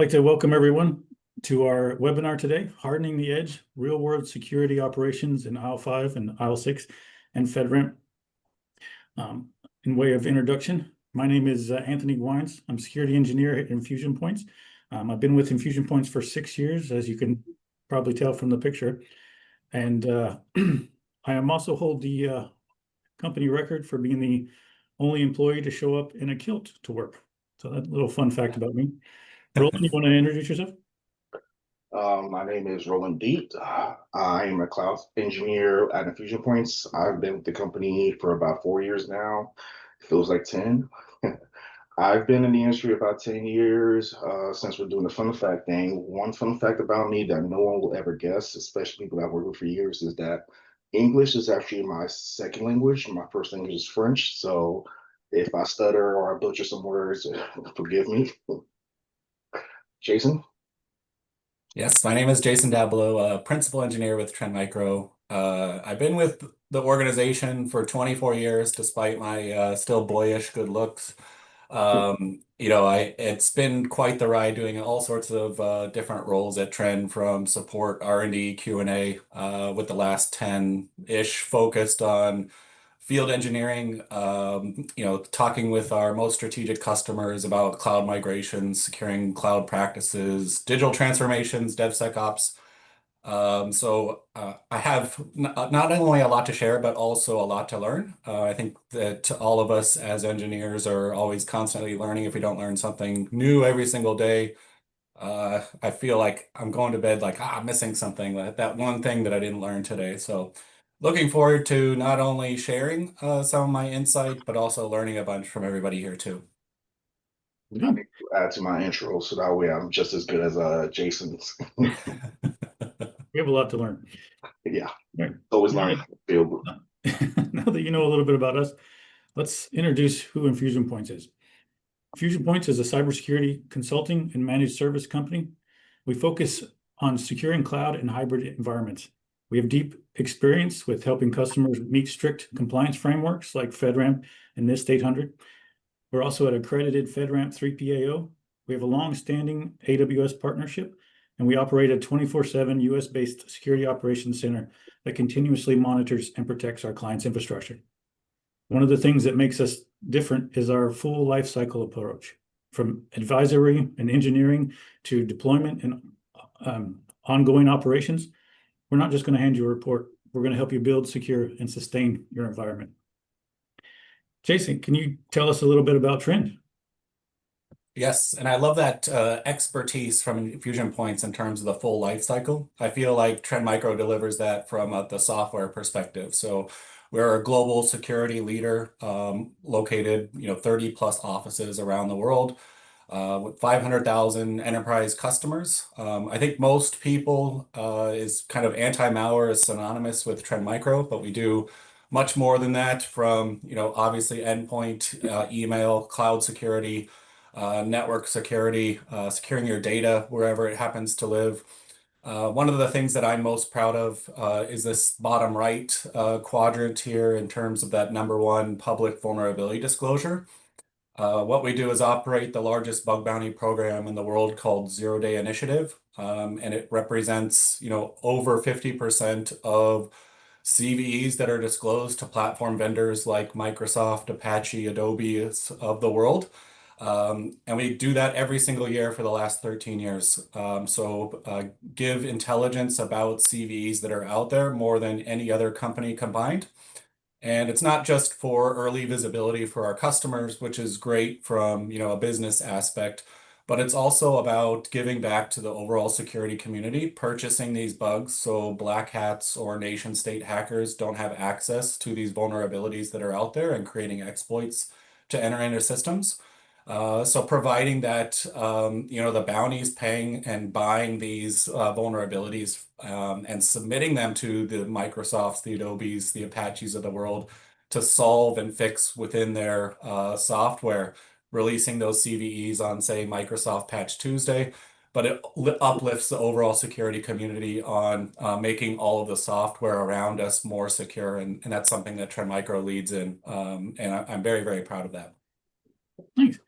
like to welcome everyone to our webinar today, Hardening the Edge, Real-World Security Operations in IL5 and IL6 and FedRAMP. In way of introduction, my name is Anthony Wines. I'm security engineer at InfusionPoints. I've been with InfusionPoints for 6 years, as you can probably tell from the picture. And I am also hold the company record for being the only employee to show up in a kilt to work. So that's a little fun fact about me. Roland, you want to introduce yourself? My name is Roland. I'm a cloud engineer at InfusionPoints. I've been with the company for about 4 years now. Feels like 10. I've been in the industry about 10 years since we're doing the fun fact thing. One fun fact about me that no one will ever guess, especially people I've worked with for years, is that English is actually my second language. My first language is French. So if I stutter or I butcher some words, forgive me. Jason? Yes, my name is Jason Dablow, principal engineer with Trend Micro. I've been with the organization for 24 years, despite my still boyish good looks. It's been quite the ride doing all sorts of different roles at Trend, from support, R&D, Q&A, with the last 10-ish focused on field engineering, talking with our most strategic customers about cloud migrations, securing cloud practices, digital transformations, DevSecOps. I have not only a lot to share, but also a lot to learn. I think that all of us as engineers are always constantly learning. If we don't learn something new every single day, I feel like I'm going to bed like, I'm missing something, that one thing that I didn't learn today. So looking forward to not only sharing some of my insight, but also learning a bunch from everybody here too. I need to add to my intro so that way I'm just as good as Jason's. We have a lot to learn. Yeah, Right. always learning. Now that you know a little bit about us, let's introduce who InfusionPoints is. InfusionPoints is a cybersecurity consulting and managed service company. We focus on securing cloud and hybrid environments. We have deep experience with helping customers meet strict compliance frameworks like FedRAMP and NIST 800. We're also an accredited FedRAMP 3PAO. We have a long-standing AWS partnership, and we operate a 24/7 US-based security operations center that continuously monitors and protects our clients' infrastructure. One of the things that makes us different is our full life cycle approach, from advisory and engineering to deployment and ongoing operations. We're not just going to hand you a report. We're going to help you build, secure, and sustain your environment. Jason, can you tell us a little bit about Trend? Yes, and I love that expertise from InfusionPoints in terms of the full life cycle. I feel like Trend Micro delivers that from the software perspective. So we're a global security leader, located 30 plus offices around the world, with 500,000 enterprise customers. I think most people is kind of anti-malware is synonymous with Trend Micro, but we do much more than that, from obviously endpoint, email, cloud security, network security, securing your data wherever it happens to live. One of the things that I'm most proud of is this bottom right quadrant here in terms of that #1 public vulnerability disclosure. What we do is operate the largest bug bounty program in the world called Zero Day Initiative, and it represents over 50% of CVEs that are disclosed to platform vendors like Microsoft, Apache, Adobe of the world. And we do that every single year for the last 13 years. Give intelligence about CVEs that are out there more than any other company combined. And it's not just for early visibility for our customers, which is great from a business aspect, but it's also about giving back to the overall security community, purchasing these bugs so black hats or nation state hackers don't have access to these vulnerabilities that are out there and creating exploits to enter into systems. So providing that, the bounties, paying and buying these vulnerabilities and submitting them to the Microsofts, the Adobes, the Apaches of the world to solve and fix within their software, releasing those CVEs on, say, Microsoft Patch Tuesday. But it uplifts the overall security community on making all of the software around us more secure. And that's something that Trend Micro leads in. And I'm very, very proud of that. Thanks.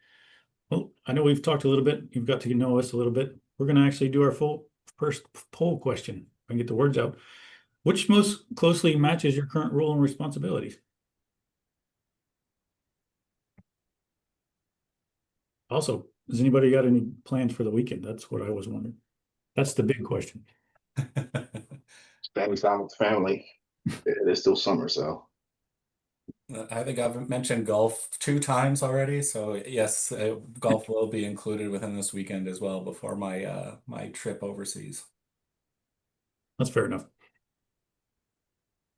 Well, I know we've talked a little bit. You've got to know us a little bit. We're going to actually do our first poll question. If I can get the words out. Which most closely matches your current role and responsibilities? Also, has anybody got any plans for the weekend? That's what I was wondering. That's the big question. Spending time with family. It is still summer, so I think I've mentioned golf 2 times already, so yes, golf will be included within this weekend as well before my my trip overseas. That's fair enough.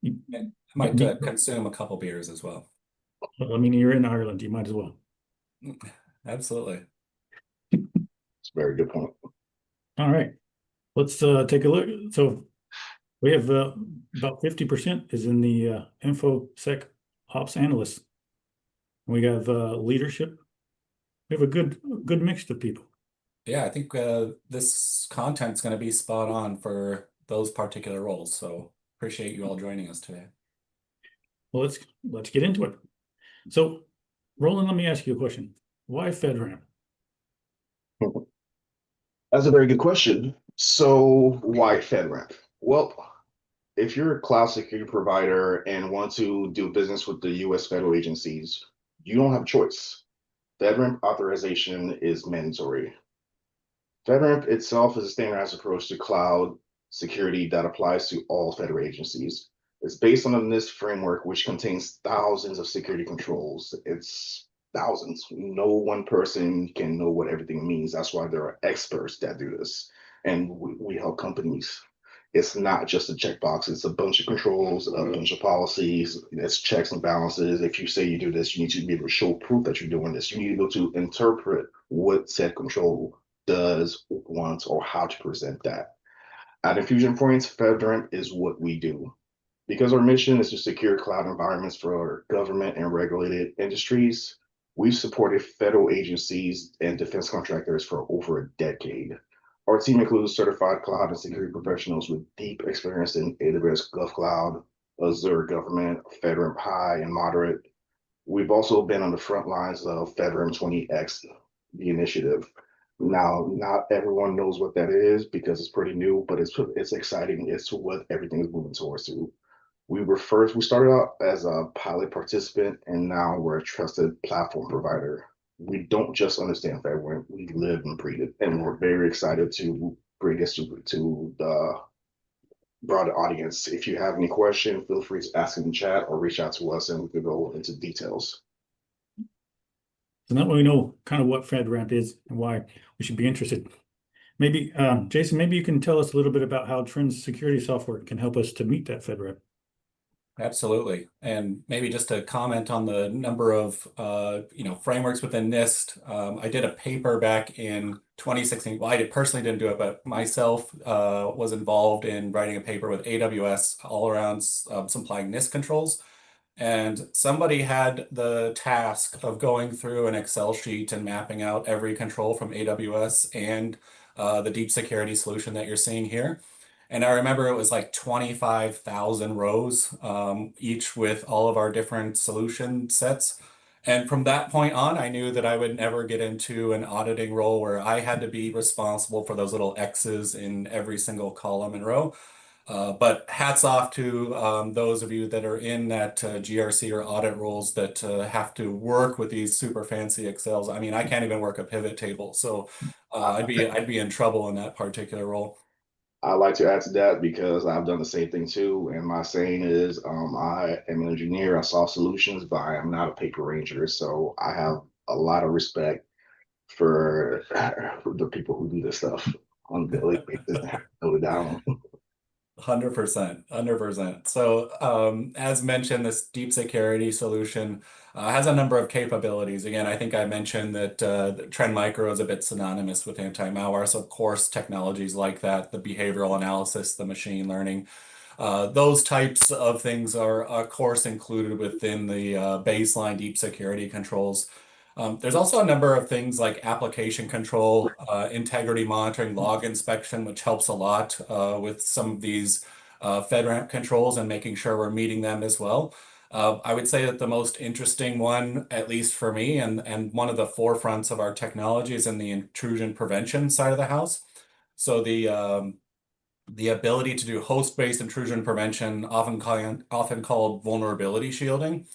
You- I might consume a couple beers as well. Well, I mean, you're in Ireland. You might as well. Absolutely. it's a very good point. All right. Let's take a look. So we have about 50% is in the InfoSec Ops analysts. We have leadership. We have a good mix of people. Yeah, I think this content's going to be spot on for those particular roles. So appreciate you all joining us today. Well, let's get into it. So, Roland, let me ask you a question. Why FedRAMP? That's a very good question. So why FedRAMP? Well, if you're a cloud security provider and want to do business with the US federal agencies, you don't have a choice. FedRAMP authorization is mandatory. FedRAMP itself is a standardized approach to cloud security that applies to all federal agencies. It's based on a NIST framework, which contains thousands of security controls. It's thousands. No one person can know what everything means. That's why there are experts that do this. And we help companies. It's not just a checkbox, it's a bunch of controls, a bunch of policies, it's checks and balances. If you say you do this, you need to be able to show proof that you're doing this. You need to be able to interpret what said control does, wants, or how to present that. At InfusionPoints, FedRAMP is what we do. Because our mission is to secure cloud environments for government and regulated industries, we've supported federal agencies and defense contractors for over a decade. Our team includes certified cloud and security professionals with deep experience in AWS GovCloud, Azure Government, FedRAMP High and Moderate. We've also been on the front lines of FedRAMP 20X, the initiative. Now, not everyone knows what that is because it's pretty new, but it's exciting. It's what everything is moving towards. We started out as a pilot participant, and now we're a trusted platform provider. We don't just understand FedRAMP, we live and breathe it, and we're very excited to bring this to the broader audience. If you have any question, feel free to ask in the chat or reach out to us, and we can go into details. So now we know kind of what FedRAMP is and why we should be interested. Maybe, Jason, maybe you can tell us a little bit about how Trend's security software can help us to meet that FedRAMP. Absolutely. And maybe just to comment on the number of frameworks within NIST. I did a paper back in 2016. Well, I personally didn't do it, but myself was involved in writing a paper with AWS all around supplying NIST controls. And somebody had the task of going through an Excel sheet and mapping out every control from AWS and the deep security solution that you're seeing here. And I remember it was like 25,000 rows, each with all of our different solution sets. And from that point on, I knew that I would never get into an auditing role where I had to be responsible for those little X's in every single column and row. But hats off to those of you that are in that GRC or audit roles that have to work with these super fancy Excels. I mean, I can't even work a pivot table, so I'd be in trouble in that particular role. I like to add to that because I've done the same thing too. And my saying is, I am an engineer. I solve solutions, but I am not a paper ranger. So I have a lot of respect for the people who do this stuff on the daily basis. Hold it down. 100%, 100%. So, as mentioned, this deep security solution has a number of capabilities. Again, I think I mentioned that Trend Micro is a bit synonymous with anti-malware. So, of course, technologies like that, the behavioral analysis, the machine learning, those types of things are, of course, included within the baseline deep security controls. There's also a number of things like application control, integrity monitoring, log inspection, which helps a lot with some of these FedRAMP controls and making sure we're meeting them as well. I would say that the most interesting one, at least for me, and one of the forefronts of our technology is in the intrusion prevention side of the house. So the ability to do host-based intrusion prevention, often called vulnerability shielding,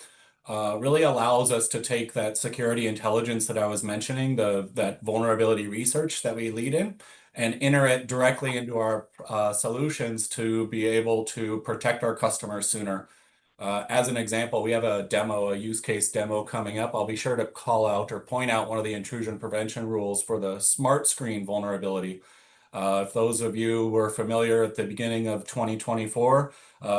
really allows us to take that security intelligence that I was mentioning, that vulnerability research that we lead in, and enter it directly into our solutions to be able to protect our customers sooner. As an example, we have a use case demo coming up. I'll be sure to call out or point out one of the intrusion prevention rules for the smart screen vulnerability. If those of you were familiar at the beginning of 2024,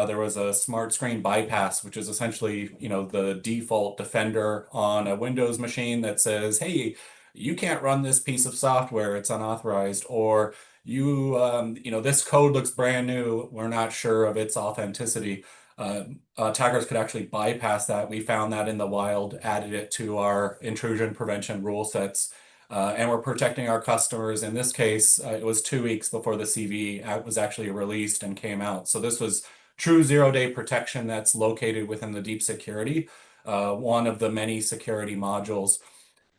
there was a smart screen bypass, which is essentially, the default defender on a Windows machine that says, "Hey, you can't run this piece of software; it's unauthorized," or this code looks brand new. We're not sure of its authenticity. Attackers could actually bypass that. We found that in the wild, added it to our intrusion prevention rule sets. And we're protecting our customers. In this case, it was 2 weeks before the CV was actually released and came out. So this was true zero-day protection that's located within the deep security, one of the many security modules.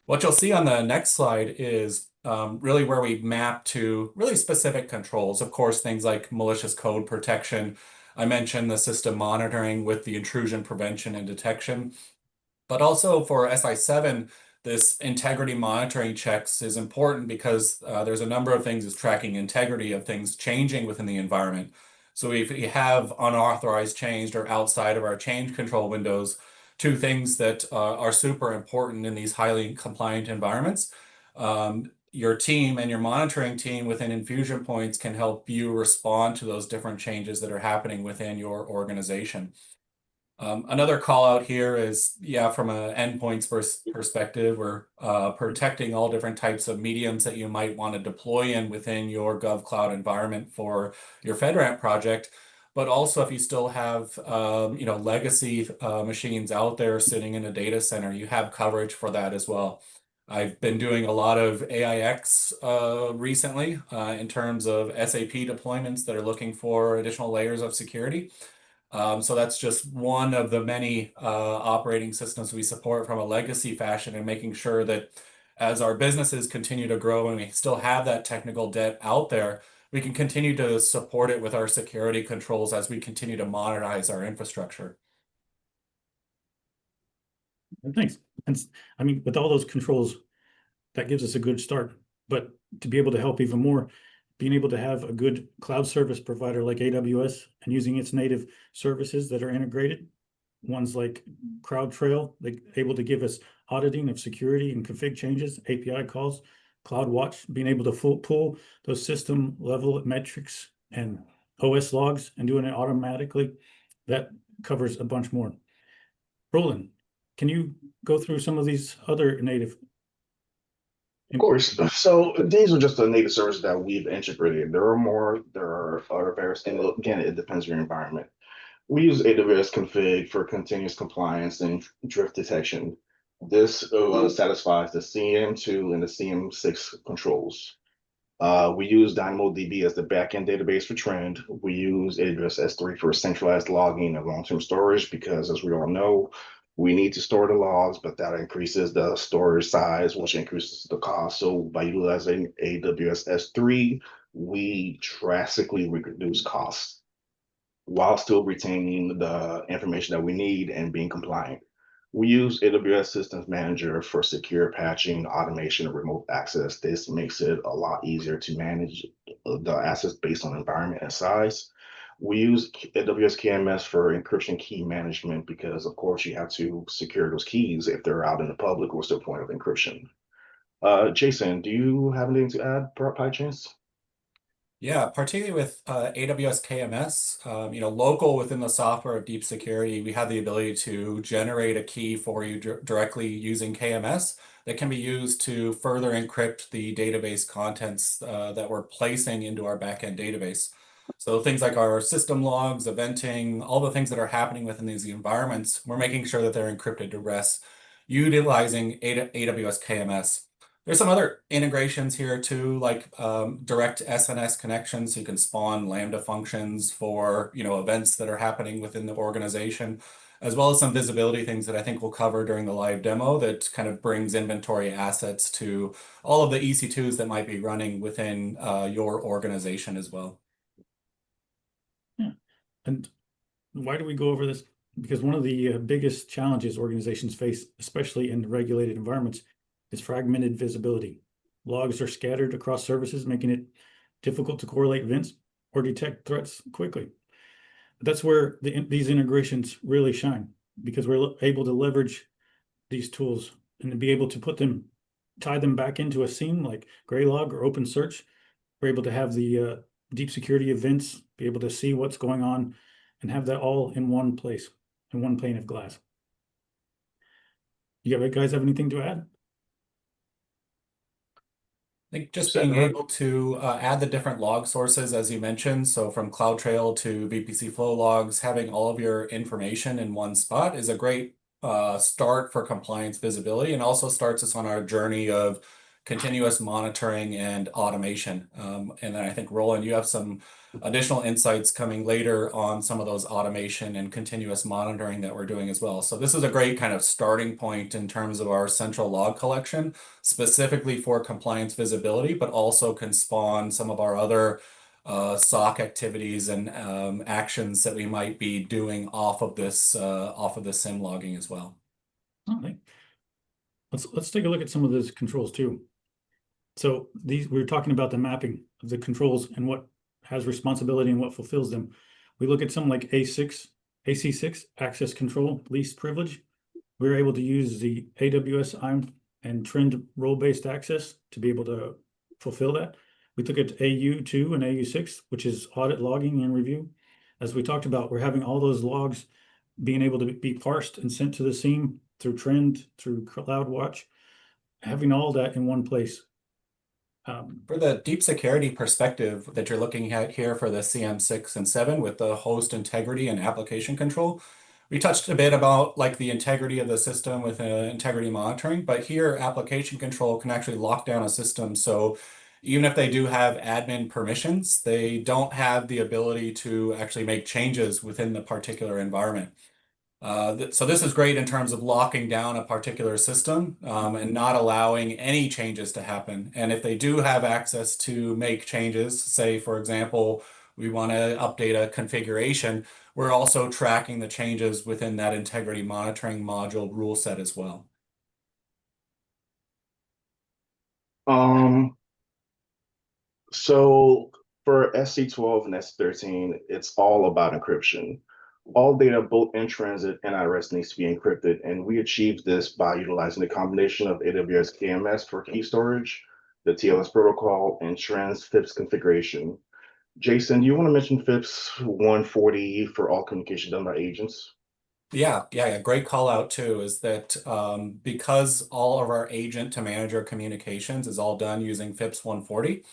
What you'll see on the next slide is really where we map to really specific controls. Of course, things like malicious code protection. I mentioned the system monitoring with the intrusion prevention and detection. But also for SI7, this integrity monitoring checks is important because there's a number of things as tracking integrity of things changing within the environment. So if we have unauthorized change or outside of our change control windows, two things that are super important in these highly compliant environments. Your team and your monitoring team within InfusionPoints can help you respond to those different changes that are happening within your organization. Another call out here is, from an endpoints perspective, we're protecting all different types of mediums that you might want to deploy within your GovCloud environment for your FedRAMP project. But also, if you still have, legacy machines out there sitting in a data center, you have coverage for that as well. I've been doing a lot of AIX recently in terms of SAP deployments that are looking for additional layers of security. So that's just one of the many operating systems we support from a legacy fashion, and making sure that as our businesses continue to grow and we still have that technical debt out there, we can continue to support it with our security controls as we continue to modernize our infrastructure. Thanks. And I mean, with all those controls, that gives us a good start. But to be able to help even more, being able to have a good cloud service provider like AWS and using its native services that are integrated, ones like CrowdTrail, they're able to give us auditing of security and config changes, API calls, CloudWatch, being able to pull those system level metrics and OS logs and doing it automatically, that covers a bunch more. Roland, can you go through some of these other native? Of course. So these are just the native services that we've integrated. There are more. There are other various things. Again, it depends on your environment. We use AWS config for continuous compliance and drift detection. This satisfies the CM2 and the CM6 controls. We use DynamoDB as the backend database for Trend. We use AWS S3 for centralized logging and long-term storage because, as we all know, we need to store the logs, but that increases the storage size, which increases the cost. So by utilizing AWS S3, we drastically reduce costs while still retaining the information that we need and being compliant. We use AWS Systems Manager for secure patching, automation, and remote access. This makes it a lot easier to manage the assets based on environment and size. We use AWS KMS for encryption key management because, of course, you have to secure those keys if they're out in the public. What's the point of encryption? Jason, do you have anything to add, by chance? Yeah, particularly with AWS KMS, local within the software of deep security, we have the ability to generate a key for you directly using KMS that can be used to further encrypt the database contents that we're placing into our backend database. So things like our system logs, eventing, all the things that are happening within these environments, we're making sure that they're encrypted to rest utilizing AWS KMS. There's some other integrations here too, like direct SNS connections. So you can spawn Lambda functions for, events that are happening within the organization, as well as some visibility things that I think we'll cover during the live demo that kind of brings inventory assets to all of the EC2s that might be running within your organization as well. Yeah. And why do we go over this? Because one of the biggest challenges organizations face, especially in regulated environments, is fragmented visibility. Logs are scattered across services, making it difficult to correlate events or detect threats quickly. That's where these integrations really shine, because we're able to leverage these tools and to be able to tie them back into a scene like Graylog or OpenSearch. We're able to have the deep security events, be able to see what's going on, and have that all in one place, in one pane of glass. You guys have anything to add? I think just being able to add the different log sources, as you mentioned, so from CloudTrail to VPC flow logs, having all of your information in one spot is a great start for compliance visibility, and also starts us on our journey of continuous monitoring and automation. And then I think, Roland, you have some additional insights coming later on some of those automation and continuous monitoring that we're doing as well. So this is a great kind of starting point in terms of our central log collection, specifically for compliance visibility, but also can spawn some of our other SOC activities and actions that we might be doing off of this SIM logging as well. Okay. Let's take a look at some of those controls too. So we're talking about the mapping of the controls and what has responsibility and what fulfills them. We look at something like AC6 access control least privilege. We're able to use the AWS IAM and Trend role-based access to be able to fulfill that. We look at AU2 and AU6, which is audit logging and review. As we talked about, we're having all those logs being able to be parsed and sent to the SIEM through Trend, through CloudWatch, having all that in one place. For the deep security perspective that you're looking at here for the CM6 and 7 with the host integrity and application control, we touched a bit about like the integrity of the system with integrity monitoring, but here application control can actually lock down a system. So even if they do have admin permissions, they don't have the ability to actually make changes within the particular environment. So this is great in terms of locking down a particular system and not allowing any changes to happen. And if they do have access to make changes, say, for example, we want to update a configuration, we're also tracking the changes within that integrity monitoring module rule set as well. So for SC12 and SC13, it's all about encryption. All data, both in transit and at rest, needs to be encrypted, and we achieve this by utilizing the combination of AWS KMS for key storage, the TLS protocol, and Trend's FIPS configuration. Jason, do you want to mention FIPS 140 for all communication done by agents? Yeah. Great call out too, is that because all of our agent to manager communications is all done using FIPS 140,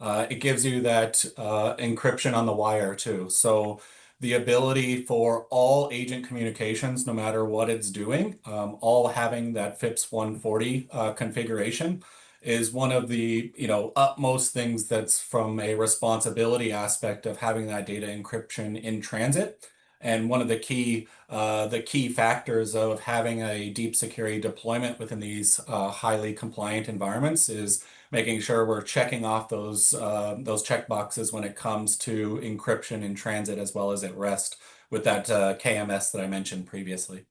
it gives you that encryption on the wire too. So the ability for all agent communications, no matter what it's doing, all having that FIPS 140 configuration is one of the utmost things that's from a responsibility aspect of having that data encryption in transit. And one of the key factors of having a deep security deployment within these highly compliant environments is making sure we're checking off those checkboxes when it comes to encryption in transit as well as at rest with that KMS that I mentioned previously.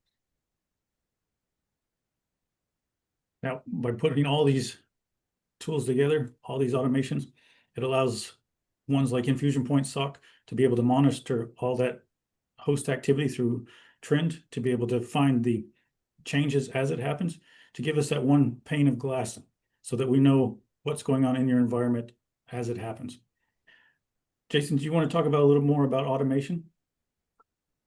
Now, by putting all these tools together, all these automations, it allows ones like InfusionPoints SOC to be able to monitor all that host activity through Trend, to be able to find the changes as it happens, to give us that one pane of glass so that we know what's going on in your environment as it happens. Jason, do you want to talk about a little more about automation?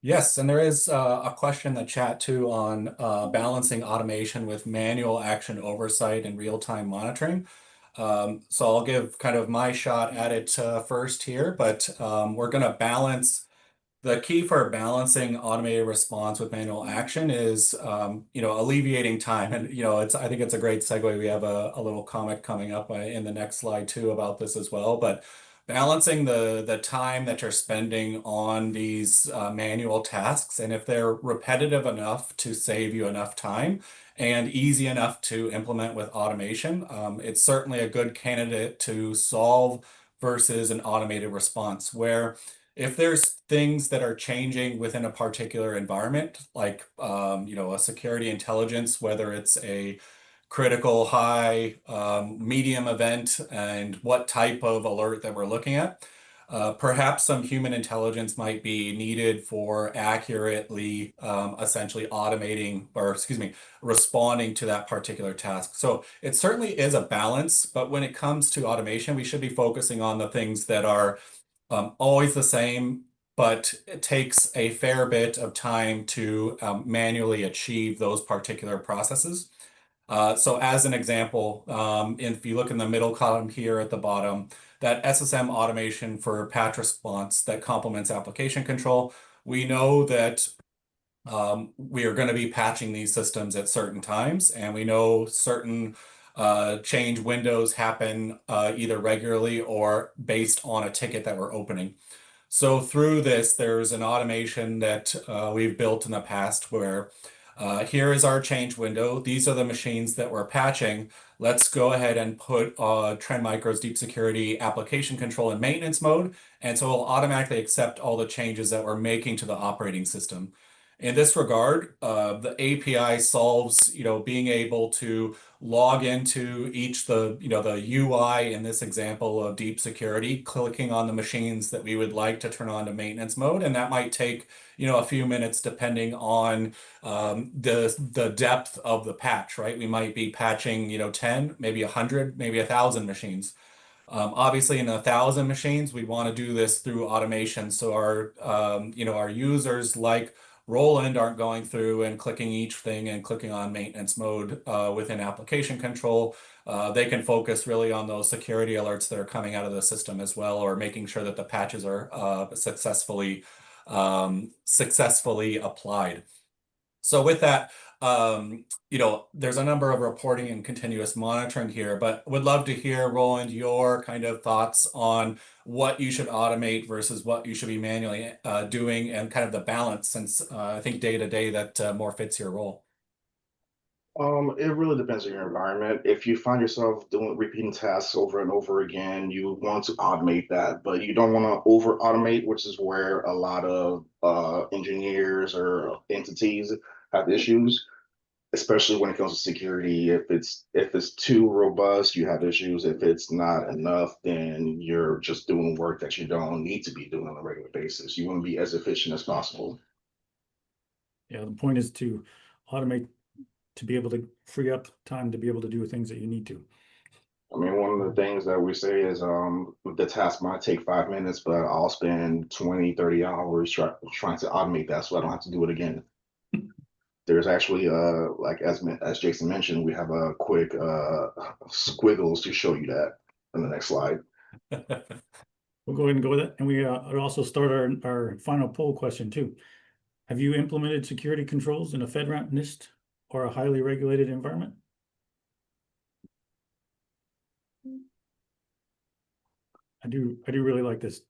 Yes, and there is a question in the chat too on balancing automation with manual action oversight and real-time monitoring. So I'll give kind of my shot at it first here, but we're going to balance the key for balancing automated response with manual action is, alleviating time. And, I think it's a great segue. We have a little comic coming up in the next slide too about this as well. But balancing the time that you're spending on these manual tasks, and if they're repetitive enough to save you enough time and easy enough to implement with automation, it's certainly a good candidate to solve versus an automated response where if there's things that are changing within a particular environment, like a security intelligence, whether it's a critical, high, medium event, and what type of alert that we're looking at, perhaps some human intelligence might be needed for accurately, essentially automating, or excuse me, responding to that particular task. So it certainly is a balance, but when it comes to automation, we should be focusing on the things that are always the same, but it takes a fair bit of time to manually achieve those particular processes. So as an example, if you look in the middle column here at the bottom, that SSM automation for patch response that complements application control, we know that we are going to be patching these systems at certain times, and we know certain change windows happen either regularly or based on a ticket that we're opening. So through this, there's an automation that we've built in the past where here is our change window. These are the machines that we're patching. Let's go ahead and put Trend Micro's deep security application control in maintenance mode. And so it'll automatically accept all the changes that we're making to the operating system. In this regard, the API solves, being able to log into the UI in this example of deep security, clicking on the machines that we would like to turn on to maintenance mode. And that might take, a few minutes depending on the depth of the patch, right? We might be patching, 10, maybe 100, maybe 1,000 machines. Obviously, in 1,000 machines, we want to do this through automation. So our users like Roland aren't going through and clicking each thing and clicking on maintenance mode within application control. They can focus really on those security alerts that are coming out of the system as well, or making sure that the patches are successfully applied. So with that, there's a number of reporting and continuous monitoring here, but would love to hear, Roland, your kind of thoughts on what you should automate versus what you should be manually doing, and kind of the balance, since I think day to day that more fits your role. It really depends on your environment. If you find yourself doing repeating tasks over and over again, you want to automate that, but you don't want to over automate, which is where a lot of engineers or entities have issues, especially when it comes to security. If it's too robust, you have issues. If it's not enough, then you're just doing work that you don't need to be doing on a regular basis. You want to be as efficient as possible. Yeah, the point is to automate, to be able to free up time to be able to do things that you need to. I mean, one of the things that we say is the task might take 5 minutes, but I'll spend 20, 30 hours trying to automate that so I don't have to do it again. There's actually, like as Jason mentioned, we have a quick squiggles to show you that in the next slide. We'll go ahead and go with it. And we also start our final poll question too. Have you implemented security controls in a FedRAMP NIST or a highly regulated environment? I do really like this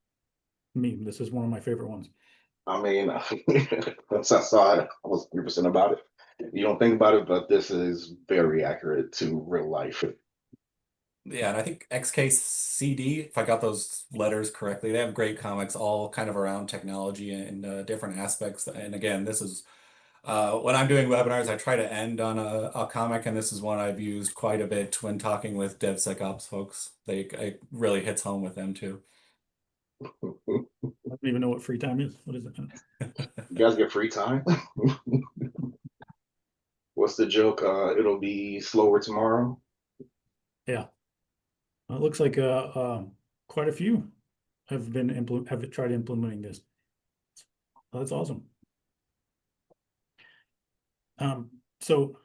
meme. This is one of my favorite ones. I mean, once I saw it, I was 100% about it. You don't think about it, but this is very accurate to real life. Yeah, and I think XKCD, if I got those letters correctly, they have great comics all kind of around technology and different aspects. And again, this is when I'm doing webinars, I try to end on a comic, and this is one I've used quite a bit when talking with DevSecOps folks. It really hits home with them too. I don't even know what free time is. What is it? You guys get free time? What's the joke? It'll be slower tomorrow. Yeah. It looks like quite a few have tried implementing this. That's awesome. So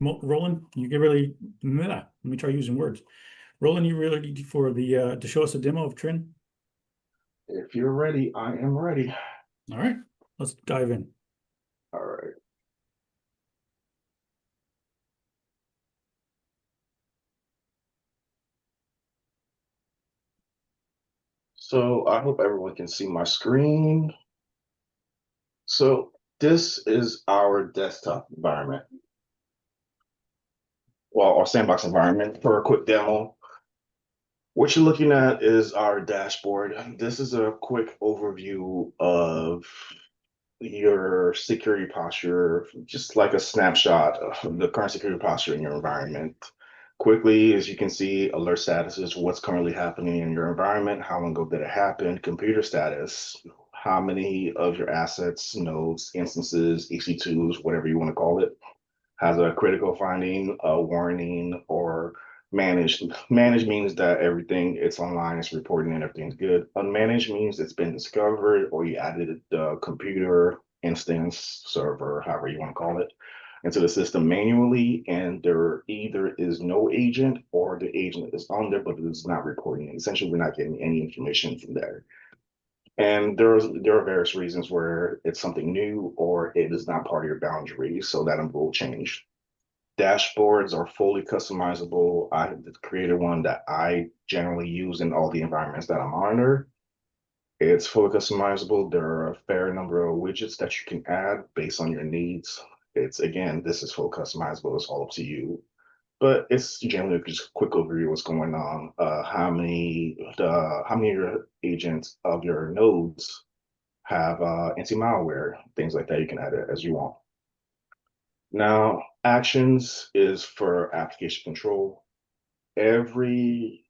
Roland, you get really, let me try using words. Roland, you really need to show us a demo of Trend? If you're ready, I am ready. All right, let's dive in. All right. So I hope everyone can see my screen. So this is our desktop environment. Well, our sandbox environment for a quick demo. What you're looking at is our dashboard. This is a quick overview of your security posture, just like a snapshot of the current security posture in your environment. Quickly, as you can see, alert status is what's currently happening in your environment, how long ago did it happen, computer status, how many of your assets, nodes, instances, EC2s, whatever you want to call it, has a critical finding, a warning, or managed. Managed means that everything it's online, it's reporting, and everything's good. Unmanaged means it's been discovered, or you added the computer, instance, server, however you want to call it, into the system manually, and there either is no agent or the agent is on there, but it is not reporting. Essentially, we're not getting any information from there. And there are various reasons where it's something new or it is not part of your boundaries, so that will change. Dashboards are fully customizable. I created one that I generally use in all the environments that I monitor. It's fully customizable. There are a fair number of widgets that you can add based on your needs. It's again, this is fully customizable. It's all up to you. But it's generally just a quick overview of what's going on. How many of your agents of your nodes have anti-malware, things like that. You can add it as you want. Now, actions is for application control. Every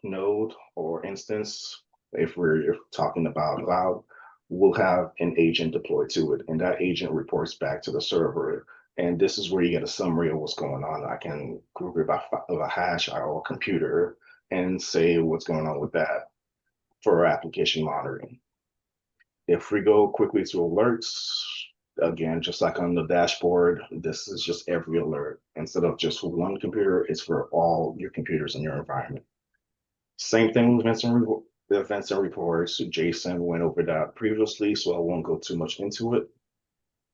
node or instance, if we're talking about cloud, will have an agent deployed to it, and that agent reports back to the server. And this is where you get a summary of what's going on. I can group it by a hash or a computer and say what's going on with that for application monitoring. If we go quickly to alerts, again, just like on the dashboard, this is just every alert. Instead of just one computer, it's for all your computers in your environment. Same thing with events and reports. Jason went over that previously, so I won't go too much into it.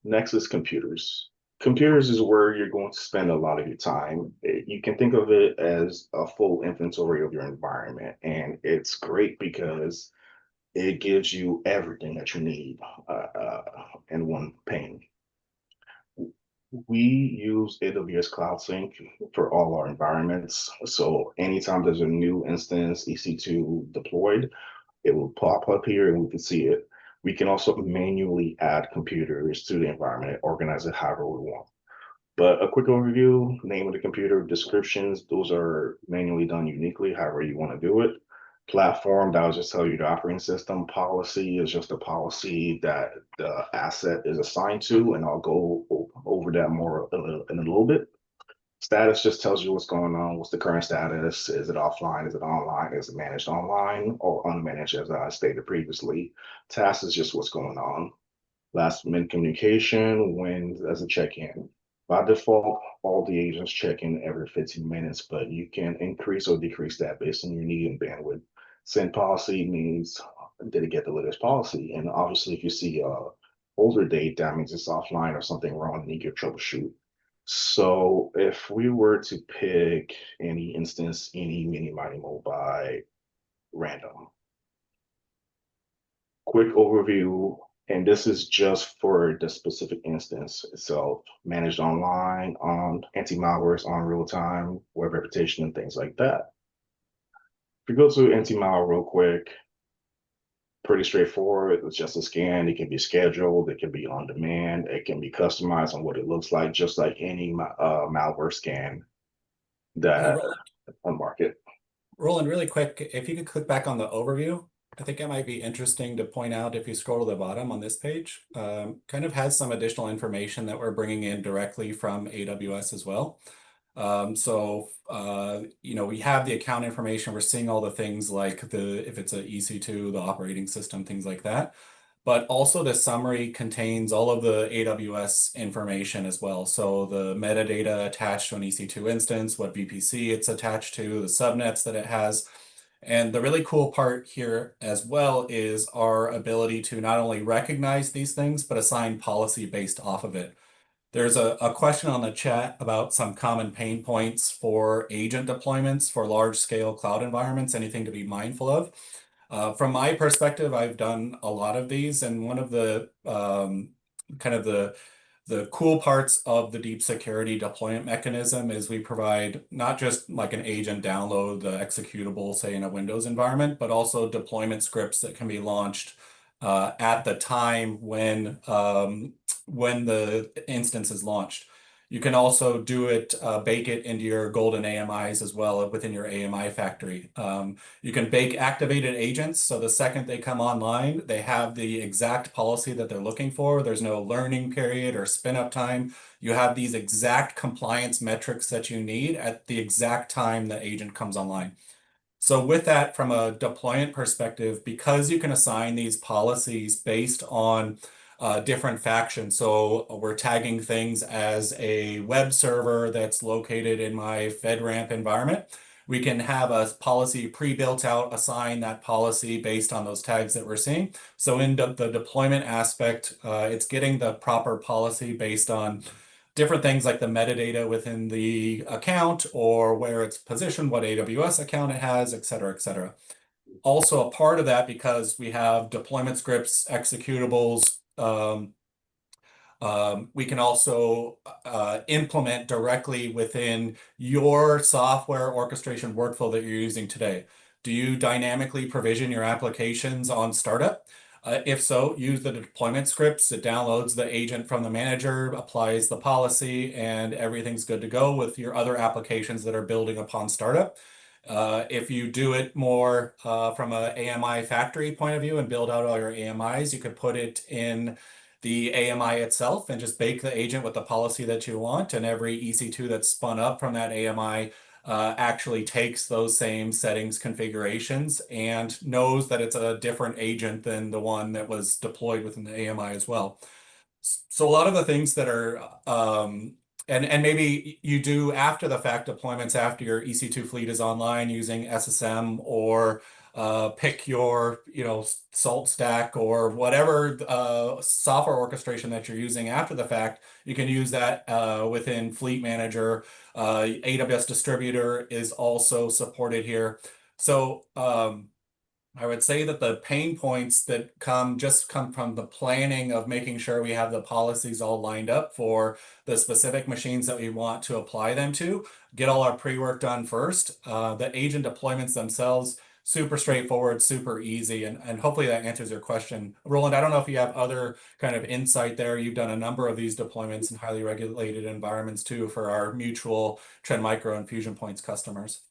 Next is computers. Computers is where you're going to spend a lot of your time. You can think of it as a full inventory of your environment, and it's great because it gives you everything that you need in one pane. We use AWS Cloud Sync for all our environments. So anytime there's a new instance EC2 deployed, it will pop up here and we can see it. We can also manually add computers to the environment, organize it however we want. But a quick overview, name of the computer, descriptions, those are manually done uniquely, however you want to do it. Platform, that'll just tell you the operating system. Policy is just a policy that the asset is assigned to, and I'll go over that more in a little bit. Status just tells you what's going on, what's the current status, is it offline, is it online, is it managed online or unmanaged, as I stated previously. Task is just what's going on. Last minute communication, when as a check-in. By default, all the agents check in every 15 minutes, but you can increase or decrease that based on your need and bandwidth. Send policy means did it get the latest policy? And obviously, if you see a older date, that means it's offline or something wrong and you can troubleshoot. So if we were to pick any instance, any mini mighty mo by random, quick overview, and this is just for the specific instance itself, managed online, on anti-malwares on real time, web reputation, and things like that. If we go to anti-malware real quick, pretty straightforward. It's just a scan. It can be scheduled. It can be on demand. It can be customized on what it looks like, just like any malware scan that on market. Roland, really quick, if you could click back on the overview, I think it might be interesting to point out if you scroll to the bottom on this page, kind of has some additional information that we're bringing in directly from AWS as well. We have the account information. We're seeing all the things like if it's an EC2, the operating system, things like that. But also the summary contains all of the AWS information as well. So the metadata attached to an EC2 instance, what VPC it's attached to, the subnets that it has. And the really cool part here as well is our ability to not only recognize these things, but assign policy based off of it. There's a question on the chat about some common pain points for agent deployments for large scale cloud environments, anything to be mindful of. From my perspective, I've done a lot of these, and one of the kind of the cool parts of the deep security deployment mechanism is we provide not just like an agent download the executable, say in a Windows environment, but also deployment scripts that can be launched at the time when the instance is launched. You can also do it, bake it into your golden AMIs as well within your AMI factory. You can bake activated agents, so the second they come online, they have the exact policy that they're looking for. There's no learning period or spin up time. You have these exact compliance metrics that you need at the exact time the agent comes online. So with that, from a deployment perspective, because you can assign these policies based on different factions. So we're tagging things as a web server that's located in my FedRAMP environment. We can have a policy pre-built out, assign that policy based on those tags that we're seeing. So in the deployment aspect, it's getting the proper policy based on different things like the metadata within the account or where it's positioned, what AWS account it has, et cetera, et cetera. Also a part of that, because we have deployment scripts, executables, we can also implement directly within your software orchestration workflow that you're using today. Do you dynamically provision your applications on startup? If so, use the deployment scripts. It downloads the agent from the manager, applies the policy, and everything's good to go with your other applications that are building upon startup. If you do it more from a AMI factory point of view and build out all your AMIs, you could put it in the AMI itself and just bake the agent with the policy that you want. And every EC2 that's spun up from that AMI actually takes those same settings configurations and knows that it's a different agent than the one that was deployed within the AMI as well. So a lot of the things that are and maybe you do after the fact deployments after your EC2 fleet is online using SSM or pick your salt stack or whatever software orchestration that you're using after the fact. You can use that within Fleet Manager. AWS Distributor is also supported here. So I would say that the pain points that come from the planning of making sure we have the policies all lined up for the specific machines that we want to apply them to, get all our pre-work done first. The agent deployments themselves, super straightforward, super easy, and hopefully that answers your question. Roland, I don't know if you have other kind of insight there. You've done a number of these deployments in highly regulated environments too for our mutual Trend Micro and InfusionPoints customers.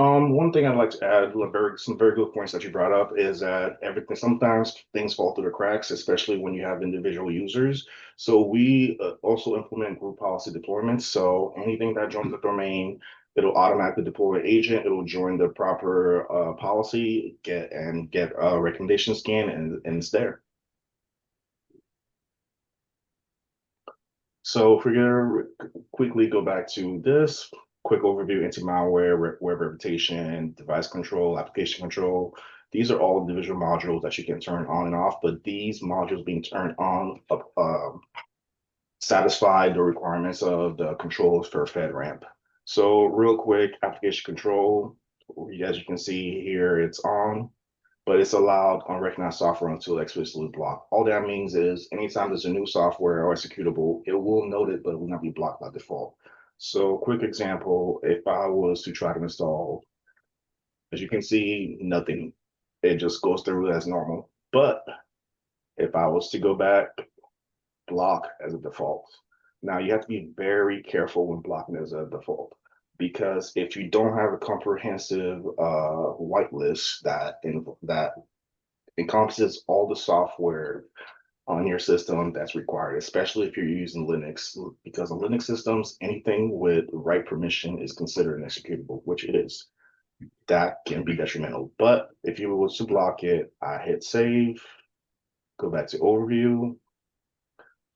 One thing I'd like to add, some very good points that you brought up is that sometimes things fall through the cracks, especially when you have individual users. So we also implement group policy deployments. So anything that joins the domain, it'll automatically deploy an agent. It'll join the proper policy, get a recommendation scan, and it's there. So if we're gonna quickly go back to this quick overview: anti-malware, web reputation, device control, application control. These are all individual modules that you can turn on and off, but these modules being turned on satisfy the requirements of the controls for FedRAMP. So real quick, application control, as you can see here, it's on, but it's allowed unrecognized software until explicitly blocked. All that means is anytime there's a new software or executable, it will note it, but it will not be blocked by default. So quick example, if I was to try to install, as you can see, nothing. It just goes through as normal. But if I was to go back, block as a default. Now you have to be very careful when blocking as a default, because if you don't have a comprehensive whitelist that encompasses all the software on your system that's required, especially if you're using Linux, because on Linux systems, anything with write permission is considered an executable, which it is. That can be detrimental. But if you were to block it, I hit save, go back to overview,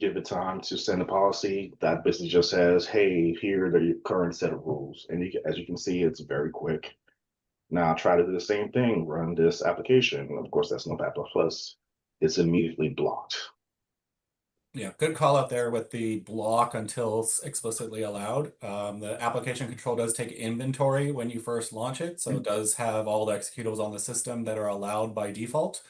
give it time to send a policy. That basically just says, hey, here are the current set of rules. And as you can see, it's very quick. Now try to do the same thing, run this application. Of course, that's Notepad++. It's immediately blocked. Yeah, good call out there with the block until it's explicitly allowed. The application control does take inventory when you first launch it, so it does have all the executables on the system that are allowed by default.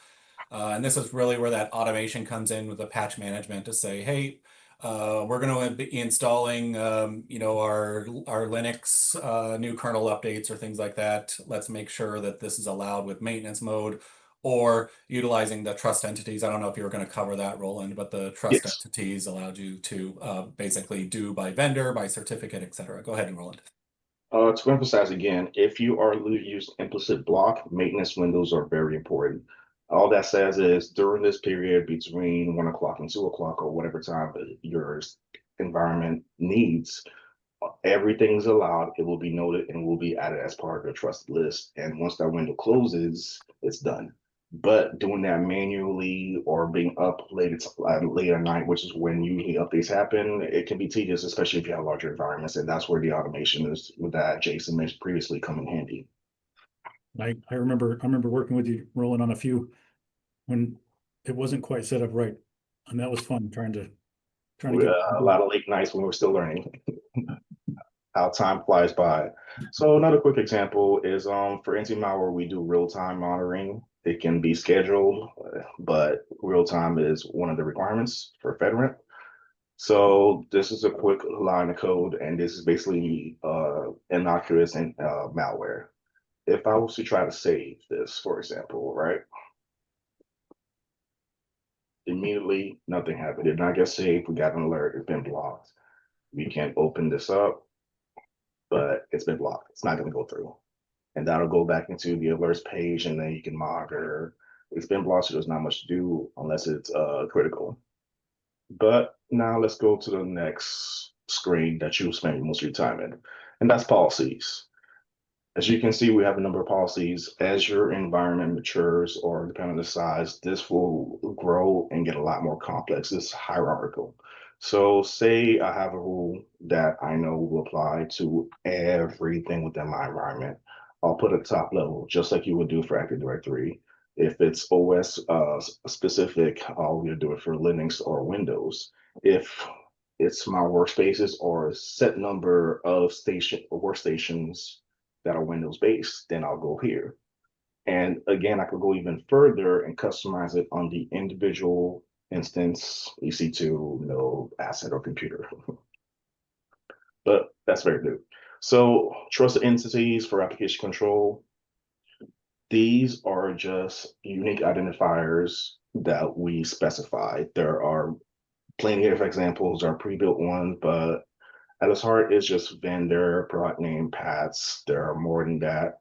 And this is really where that automation comes in with the patch management to say, hey, we're going to be installing, our Linux new kernel updates or things like that. Let's make sure that this is allowed with maintenance mode, or utilizing the trust entities. I don't know if you were going to cover that, Roland, but the trust Yes. entities allowed you to basically do by vendor, by certificate, et cetera. Go ahead, Roland. To emphasize again, if you are using implicit block, maintenance windows are very important. All that says is during this period between 1 o'clock and 2 o'clock, or whatever time your environment needs, everything's allowed. It will be noted and will be added as part of the trusted list. And once that window closes, it's done. But doing that manually or being up late at night, which is when usually updates happen, it can be tedious, especially if you have larger environments. And that's where the automation is that Jason mentioned previously come in handy. I remember working with you, Roland, on a few when it wasn't quite set up right, and that was fun trying to get A lot of late nights when we're still learning. How time flies by. So another quick example is for anti-malware, we do real-time monitoring. It can be scheduled, but real-time is one of the requirements for FedRAMP. So this is a quick line of code, and this is basically innocuous and malware. If I was to try to save this, for example, right? Immediately, nothing happened. It did not get saved. We got an alert. It's been blocked. We can open this up, but it's been blocked. It's not going to go through. And that'll go back into the alerts page, and then you can monitor. It's been blocked, so there's not much to do unless it's critical. But now let's go to the next screen that you spend most of your time in, and that's policies. As you can see, we have a number of policies. As your environment matures, or depending on the size, this will grow and get a lot more complex. It's hierarchical. So say I have a rule that I know will apply to everything within my environment. I'll put a top level, just like you would do for Active Directory. If it's OS specific, I'll do it for Linux or Windows. If it's my workspaces or a set number of workstations that are Windows based, then I'll go here. And again, I could go even further and customize it on the individual instance, EC2, node, asset, or computer. But that's very new. So trusted entities for application control. These are just unique identifiers that we specify. There are plenty of examples, are pre-built ones, but at its heart, it's just vendor, product name, paths. There are more than that,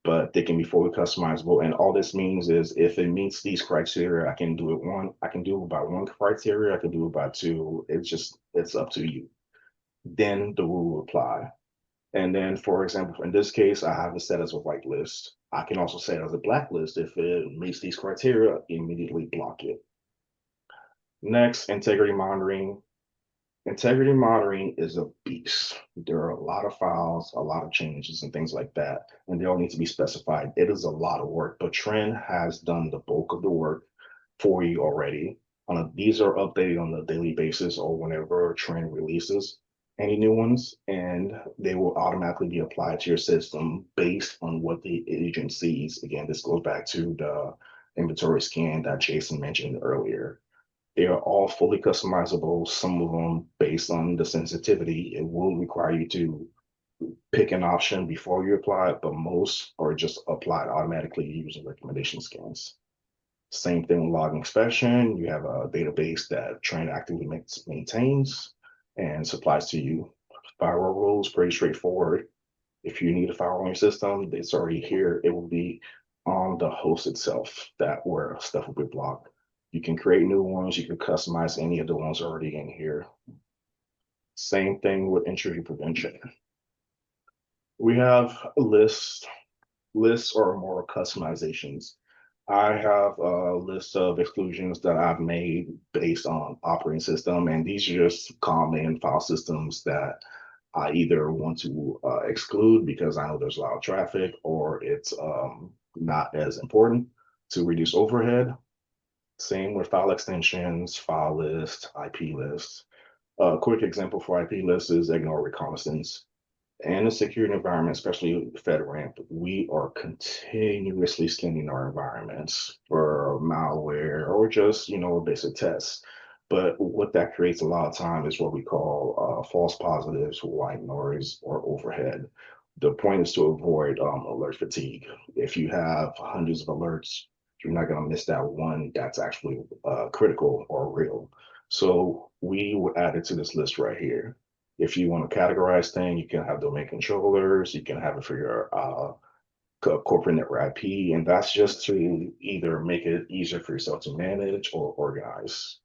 but they can be fully customizable. And all this means is if it meets these criteria, I can do it by one criteria, I can do it by two. It's up to you. Then the rule will apply. And then, for example, in this case, I have it set as a whitelist. I can also set it as a blacklist. If it meets these criteria, immediately block it. Next, integrity monitoring. Integrity monitoring is a beast. There are a lot of files, a lot of changes, and things like that, and they all need to be specified. It is a lot of work, but Trend has done the bulk of the work for you already. These are updated on a daily basis or whenever Trend releases any new ones, and they will automatically be applied to your system based on what the agent sees. Again, this goes back to the inventory scan that Jason mentioned earlier. They are all fully customizable, some of them based on the sensitivity. It will require you to pick an option before you apply it, but most are just applied automatically using recommendation scans. Same thing with log inspection. You have a database that Trend actively maintains and supplies to you. Firewall rules, pretty straightforward. If you need a firewall on your system, it's already here. It will be on the host itself that where stuff will be blocked. You can create new ones. You can customize any of the ones already in here. Same thing with intrusion prevention. We have lists or more customizations. I have a list of exclusions that I've made based on operating system, and these are just common file systems that I either want to exclude because I know there's a lot of traffic, or it's not as important to reduce overhead. Same with file extensions, file list, IP lists. A quick example for IP lists is ignore reconnaissance. And a security environment, especially FedRAMP, we are continuously scanning our environments for malware or just, basic tests. But what that creates a lot of time is what we call false positives, white noise, or overhead. The point is to avoid alert fatigue. If you have hundreds of alerts, you're not going to miss that one that's actually critical or real. So we would add it to this list right here. If you want to categorize things, you can have domain controllers, you can have it for your corporate network IP, and that's just to either make it easier for yourself to manage or organize.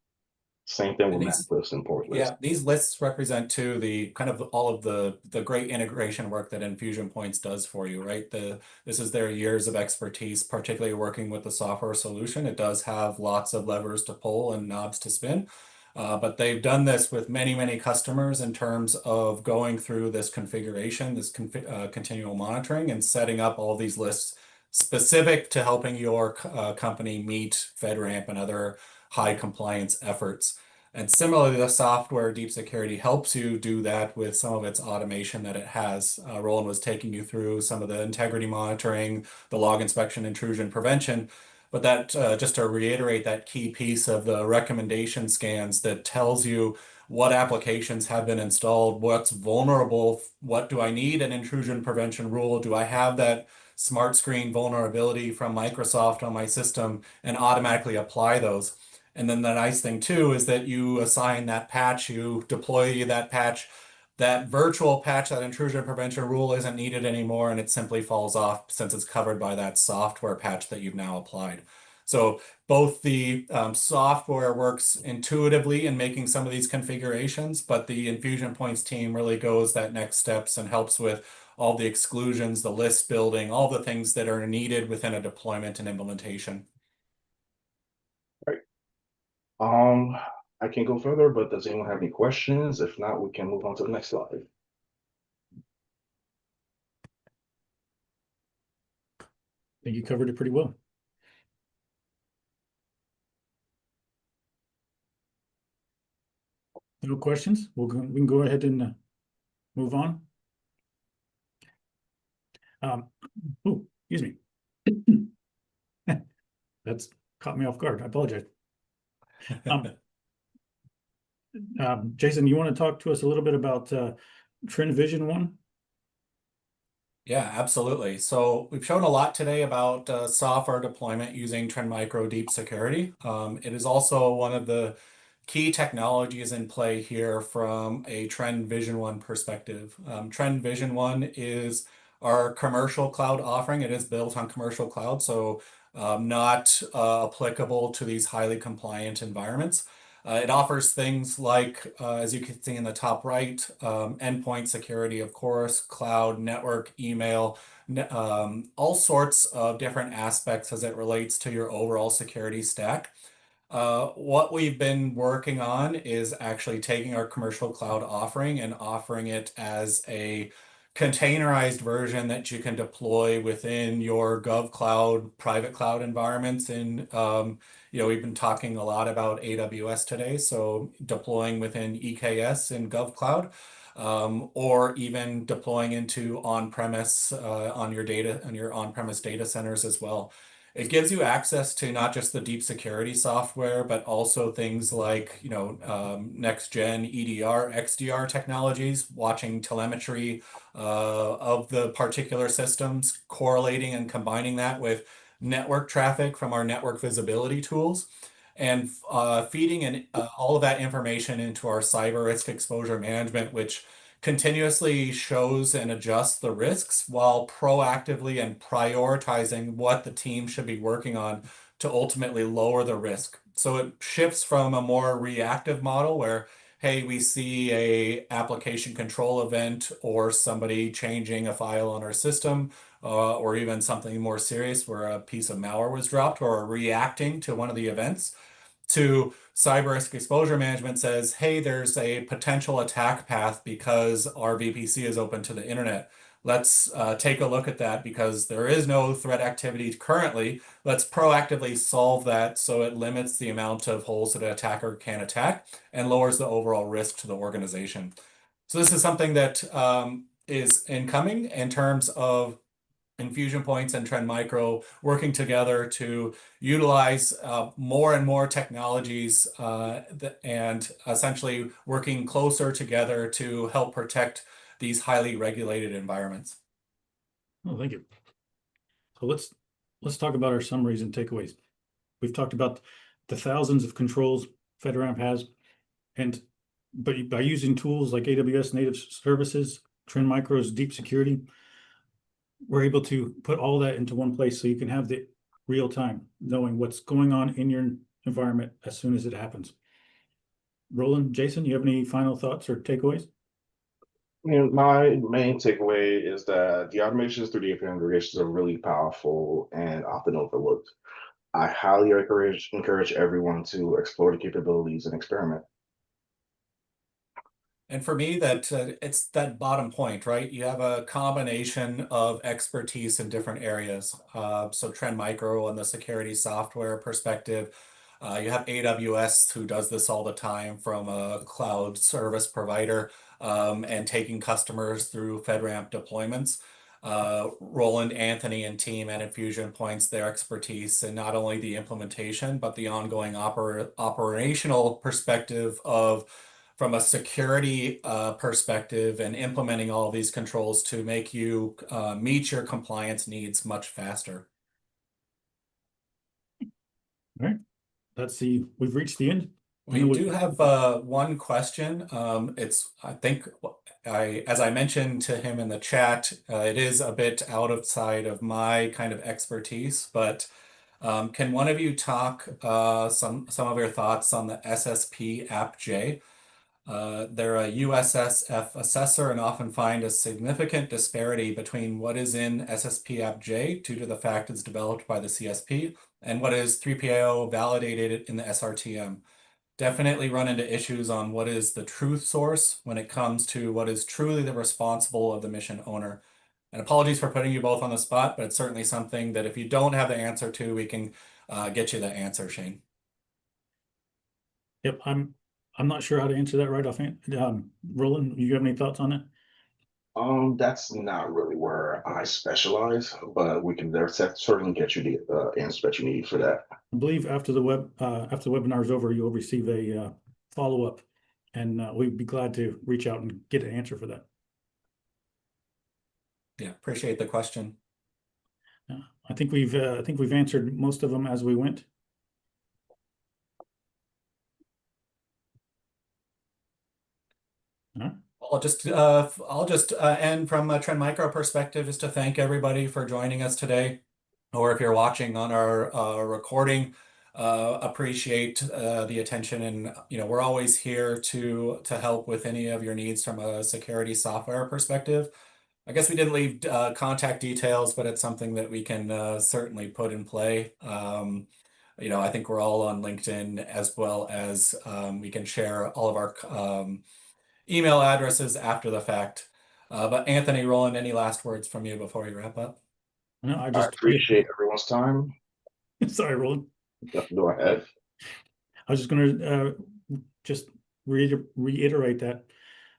Same thing And with MAC these, lists and port lists. yeah, these lists represent too the kind of all of the great integration work that InfusionPoints does for you, right? This is their years of expertise, particularly working with the software solution. It does have lots of levers to pull and knobs to spin. But they've done this with many, many customers in terms of going through this configuration, this continual monitoring, and setting up all these lists specific to helping your company meet FedRAMP and other high compliance efforts. And similarly, the software Deep Security helps you do that with some of its automation that it has. Roland was taking you through some of the integrity monitoring, the log inspection, intrusion prevention. But that, just to reiterate that key piece of the recommendation scans that tells you what applications have been installed, what's vulnerable, what do I need an intrusion prevention rule? Do I have that smart screen vulnerability from Microsoft on my system, and automatically apply those? And then the nice thing too is that you assign that patch, you deploy that patch, that virtual patch, that intrusion prevention rule isn't needed anymore, and it simply falls off since it's covered by that software patch that you've now applied. So both the software works intuitively in making some of these configurations, but the InfusionPoints team really goes that next steps and helps with all the exclusions, the list building, all the things that are needed within a deployment and implementation. Right. I can go further, but does anyone have any questions? If not, we can move on to the next slide. I think you covered it pretty well. No questions? We can go ahead and move on. Excuse me. That's caught me off guard. I apologize. Jason, you want to talk to us a little bit about Trend Vision 1? Yeah, absolutely. So we've shown a lot today about software deployment using Trend Micro Deep Security. It is also one of the key technologies in play here from a Trend Vision 1 perspective. Trend Vision 1 is our commercial cloud offering. It is built on commercial cloud, so not applicable to these highly compliant environments. It offers things like, as you can see in the top right, endpoint security, of course, cloud, network, email, all sorts of different aspects as it relates to your overall security stack. What we've been working on is actually taking our commercial cloud offering and offering it as a containerized version that you can deploy within your GovCloud private cloud environments. And we've been talking a lot about AWS today, so deploying within EKS in GovCloud, or even deploying into on-premise on your on-premise data centers as well. It gives you access to not just the deep security software, but also things like, next gen EDR, XDR technologies, watching telemetry of the particular systems, correlating and combining that with network traffic from our network visibility tools, and feeding in all of that information into our cyber risk exposure management, which continuously shows and adjusts the risks while proactively and prioritizing what the team should be working on to ultimately lower the risk. So it shifts from a more reactive model where, hey, we see a application control event or somebody changing a file on our system, or even something more serious where a piece of malware was dropped, or reacting to one of the events, to cyber risk exposure management says, hey, there's a potential attack path because our VPC is open to the internet. Let's take a look at that because there is no threat activity currently. Let's proactively solve that so it limits the amount of holes that an attacker can attack and lowers the overall risk to the organization. So this is something that is incoming in terms of InfusionPoints and Trend Micro working together to utilize more and more technologies and essentially working closer together to help protect these highly regulated environments. Oh, thank you. So let's talk about our summaries and takeaways. We've talked about the thousands of controls FedRAMP has, but by using tools like AWS native services, Trend Micro's deep security, we're able to put all that into one place so you can have the real time knowing what's going on in your environment as soon as it happens. Roland, Jason, you have any final thoughts or takeaways? My main takeaway is that the automations through the API integrations are really powerful and often overlooked. I highly encourage everyone to explore the capabilities and experiment. And for me, that it's that bottom point, right? You have a combination of expertise in different areas. So Trend Micro on the security software perspective, you have AWS who does this all the time from a cloud service provider and taking customers through FedRAMP deployments. Roland, Anthony, and team at InfusionPoints, their expertise in not only the implementation, but the ongoing operational perspective of from a security perspective and implementing all of these controls to make you meet your compliance needs much faster. All right, we've reached the end. We do have one question. I think, as I mentioned to him in the chat, it is a bit outside of my kind of expertise, but can one of you talk some of your thoughts on the SSP app J? They're a USSF assessor and often find a significant disparity between what is in SSP app J due to the fact it's developed by the CSP and what is 3PAO validated in the SRTM. Definitely run into issues on what is the truth source when it comes to what is truly the responsible of the mission owner. And apologies for putting you both on the spot, but it's certainly something that if you don't have the answer to, we can get you the answer, Shane. Yep, I'm not sure how to answer that right offhand. Roland, you have any thoughts on it? That's not really where I specialize, but we can certainly get you the answer that you need for that. I believe after the webinar is over, you'll receive a follow-up, and we'd be glad to reach out and get an answer for that. Yeah, appreciate the question. I think we've answered most of them as we went. All right. I'll just end from a Trend Micro perspective, just to thank everybody for joining us today, or if you're watching on our recording, appreciate the attention, and we're always here to help with any of your needs from a security software perspective. I guess we didn't leave contact details, but it's something that we can certainly put in play. I think we're all on LinkedIn, as well as we can share all of our email addresses after the fact. But Anthony, Roland, any last words from you before we wrap up? No, I appreciate everyone's time. Sorry, Roland. Go ahead. I was just going to just reiterate that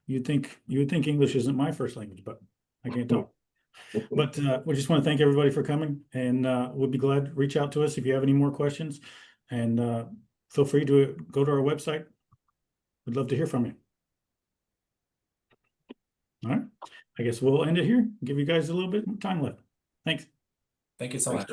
you would think English isn't my first language, but I can't talk. But we just want to thank everybody for coming, and we'll be glad to reach out to us if you have any more questions, and feel free to go to our website. We'd love to hear from you. All right, I guess we'll end it here. Give you guys a little bit of time left. Thanks. Thank you so much.